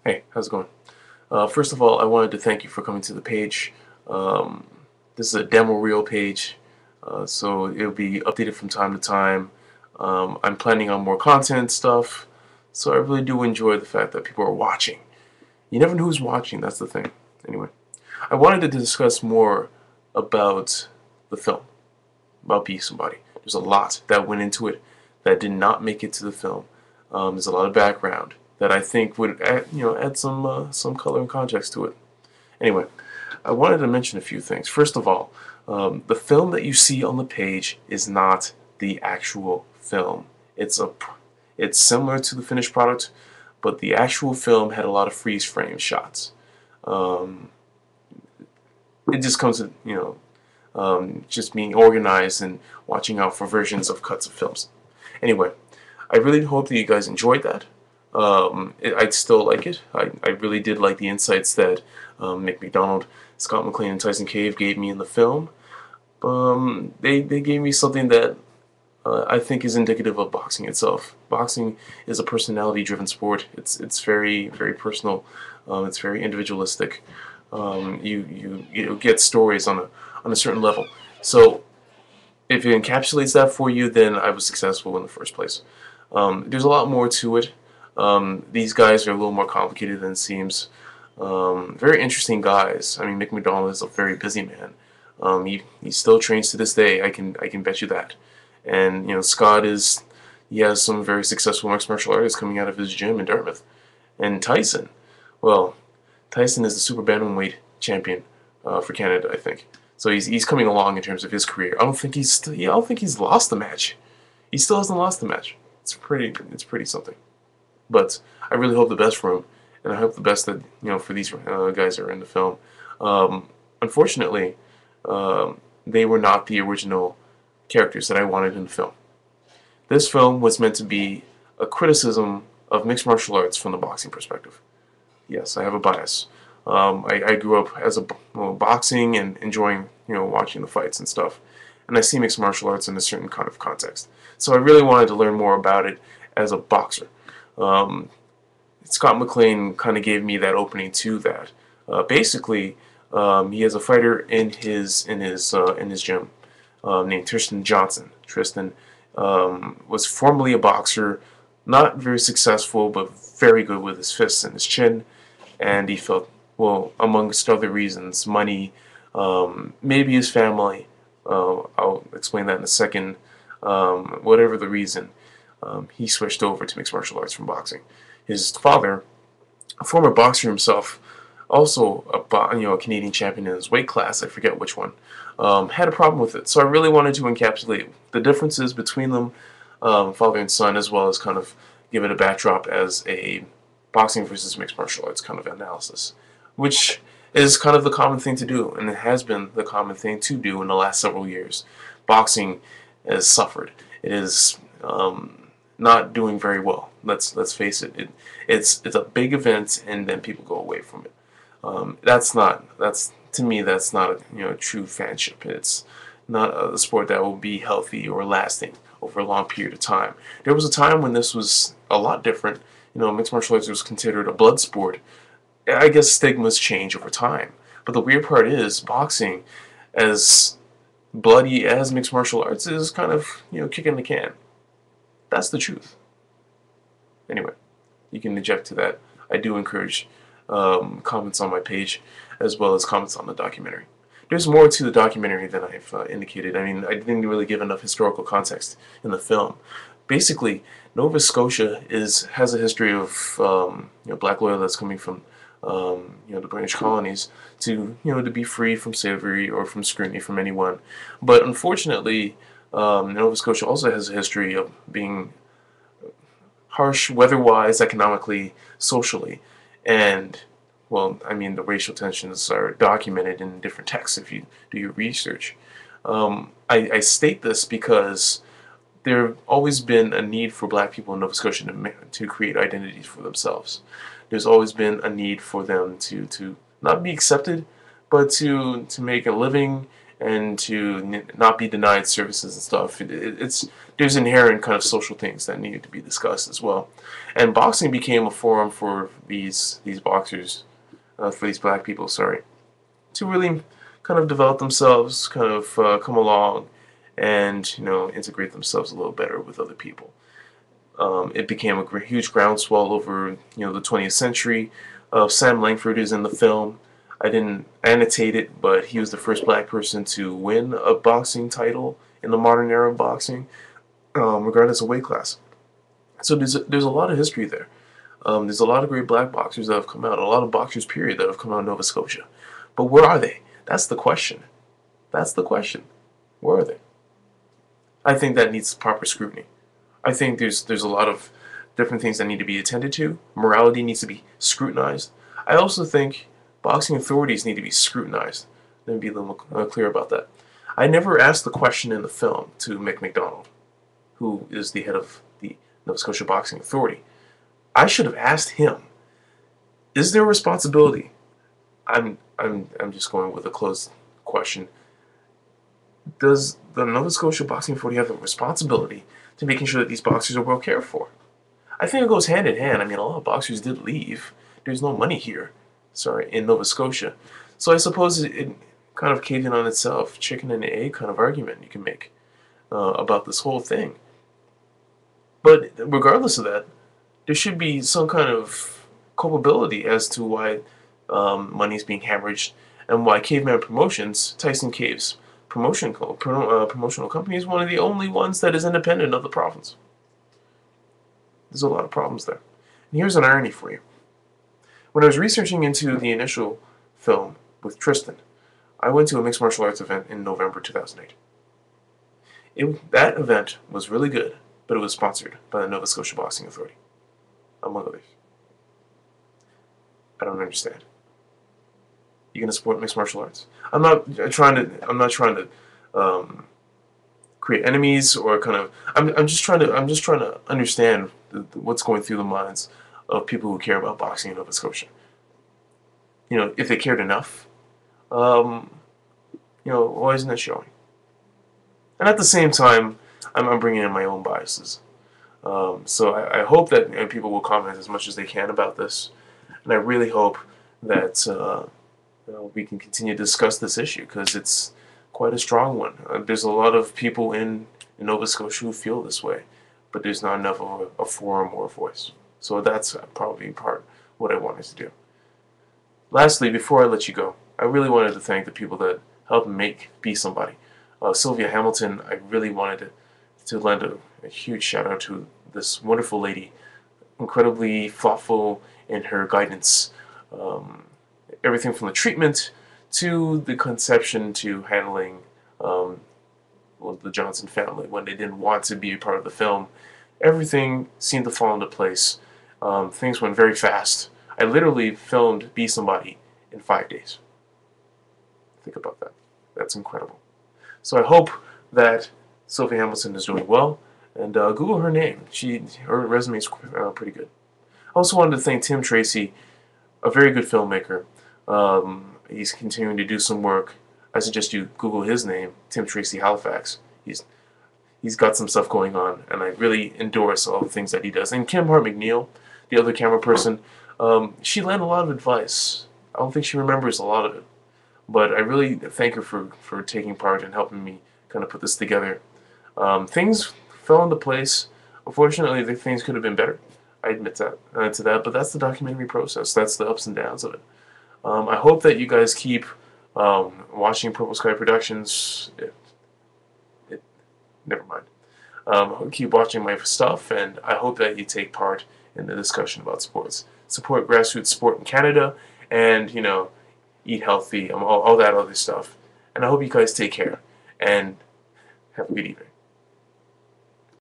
Hey, how's it going? First of all, I wanted to thank you for coming to the page. Um, this is a demo reel page, so it'll be updated from time to time. I'm planning on more content stuff, so I really do enjoy the fact that people are watching. You never know who's watching, that's the thing. Anyway, I wanted to discuss more about the film, about Be Somebody. There's a lot that went into it that did not make it to the film. There's a lot of background that I think would add some color and context to it. Anyway, I wanted to mention a few things. First of all, the film that you see on the page is not the actual film. It's similar to the finished product, but the actual film had a lot of freeze frame shots. Um, it just comes to just being organized and watching out for versions of cuts of films. Anyway, I really hope that you guys enjoyed that. I still like it. I really did like the insights that Mick McDonald, Scott McClain, and Tyson Cave gave me in the film. They gave me something that I think is indicative of boxing itself. Boxing is a personality-driven sport. It's very personal. It's very individualistic. You get stories on a certain level. So if it encapsulates that for you, then I was successful in the first place. There's a lot more to it. These guys are a little more complicated than it seems. Very interesting guys. I mean, Mick McDonald is a very busy man. He still trains to this day. I can bet you that. And Scott he has some very successful mixed martial artists coming out of his gym in Dartmouth. And Tyson, well, Tyson is the super bantamweight champion for Canada, I think. So he's coming along in terms of his career. I don't think he's lost the match. He still hasn't lost the match. It's pretty something. But I really hope the best for him, and I hope the best that for these guys that are in the film. Unfortunately, they were not the original characters that I wanted in the film. This film was meant to be a criticism of mixed martial arts from the boxing perspective. Yes, I have a bias. I grew up as boxing and enjoying watching the fights and stuff, and I see mixed martial arts in a certain kind of context. So I really wanted to learn more about it as a boxer. Um, Scott McClain kind of gave me that opening to that. Basically, he has a fighter in his gym named Tristan Johnson. Tristan was formerly a boxer, not very successful, but very good with his fists and his chin. And he felt, well, amongst other reasons, money, maybe his family. I'll explain that in a second. Whatever the reason, he switched over to mixed martial arts from boxing. His father, a former boxer himself, also a Canadian champion in his weight class, I forget which one, had a problem with it. So I really wanted to encapsulate the differences between them, father and son, as well as kind of give it a backdrop as a boxing versus mixed martial arts kind of analysis, which is kind of the common thing to do, and it has been the common thing to do in the last several years. Boxing has suffered. It is not doing very well. Let's face it. It's a big event, and then people go away from it. That's to me that's not a true fanship. It's not a sport that will be healthy or lasting over a long period of time. There was a time when this was a lot different. Mixed martial arts was considered a blood sport. I guess stigmas change over time. But the weird part is boxing, as bloody as mixed martial arts is, kind of kicking the can. That's the truth. Anyway, you can eject to that. I do encourage comments on my page as well as comments on the documentary. There's more to the documentary than I've indicated. I mean, I didn't really give enough historical context in the film. Basically, Nova Scotia has a history of black loyalists coming from the British colonies to be free from slavery or from scrutiny from anyone. But unfortunately, Nova Scotia also has a history of being harsh weather-wise, economically, socially, and well, I mean the racial tensions are documented in different texts if you do your research. I state this because there have always been a need for black people in Nova Scotia to create identities for themselves. There's always been a need for them to not be accepted, but to make a living and to not be denied services and stuff. There's inherent kind of social things that need to be discussed as well. And boxing became a forum for these boxers, for these black people, sorry, to really kind of develop themselves, kind of come along, and integrate themselves a little better with other people. It became a huge groundswell over the 20th century. Sam Langford is in the film. I didn't annotate it, but he was the first black person to win a boxing title in the modern era of boxing, regardless of weight class. So there's a lot of history there. There's a lot of great black boxers that have come out, a lot of boxers, period, that have come out of Nova Scotia. But where are they? That's the question. That's the question. Where are they? I think that needs proper scrutiny. I think there's a lot of different things that need to be attended to. Morality needs to be scrutinized. I also think boxing authorities need to be scrutinized. Let me be a little clear about that. I never asked the question in the film to Mick McDonald, who is the head of the Nova Scotia Boxing Authority. I should have asked him, is there a responsibility? I'm just going with a closed question. Does the Nova Scotia Boxing Authority have the responsibility to making sure that these boxers are well cared for? I think it goes hand in hand. I mean, a lot of boxers did leave. There's no money here, sorry, in Nova Scotia. So I suppose it kind of caved in on itself, chicken and egg kind of argument you can make about this whole thing. But regardless of that, there should be some kind of culpability as to why money is being hemorrhaged and why Caveman Promotions, Tyson Cave's promotional company, is one of the only ones that is independent of the province. There's a lot of problems there. And here's an irony for you. When I was researching into the initial film with Tristan, I went to a mixed martial arts event in November 2008. That event was really good, but it was sponsored by the Nova Scotia Boxing Authority, among others. I don't understand. You gonna support mixed martial arts? I'm not trying to create enemies or kind of. I'm just trying to understand what's going through the minds of people who care about boxing in Nova Scotia. If they cared enough, why isn't it showing? And at the same time, I'm bringing in my own biases. So I hope that people will comment as much as they can about this, and I really hope that we can continue to discuss this issue because it's quite a strong one. There's a lot of people in Nova Scotia who feel this way, but there's not enough of a forum or a voice. So that's probably part what I wanted to do. Lastly, before I let you go, I really wanted to thank the people that helped make Be Somebody. Sylvia Hamilton, I really wanted to lend a huge shout out to this wonderful lady, incredibly thoughtful in her guidance. Everything from the treatment to the conception to handling the Johnson family when they didn't want to be a part of the film. Everything seemed to fall into place. Things went very fast. I literally filmed Be Somebody in 5 days. Think about that. That's incredible. So I hope that Sophie Hamilton is doing well, and Google her name. Her resume is pretty good. I also wanted to thank Tim Tracy, a very good filmmaker. He's continuing to do some work. I suggest you Google his name, Tim Tracy Halifax. He's got some stuff going on, and I really endorse all the things that he does. And Kim Hart-Macneill, the other camera person, she lent a lot of advice. I don't think she remembers a lot of it, but I really thank her for taking part and helping me kind of put this together. Things fell into place. Unfortunately, the things could have been better. I admit to that, but that's the documentary process. That's the ups and downs of it. I hope that you guys keep watching Purple Sky Productions. Never mind. Keep watching my stuff, and I hope that you take part in the discussion about sports. Support grassroots sport in Canada, and eat healthy, all that other stuff. And I hope you guys take care and have a good evening.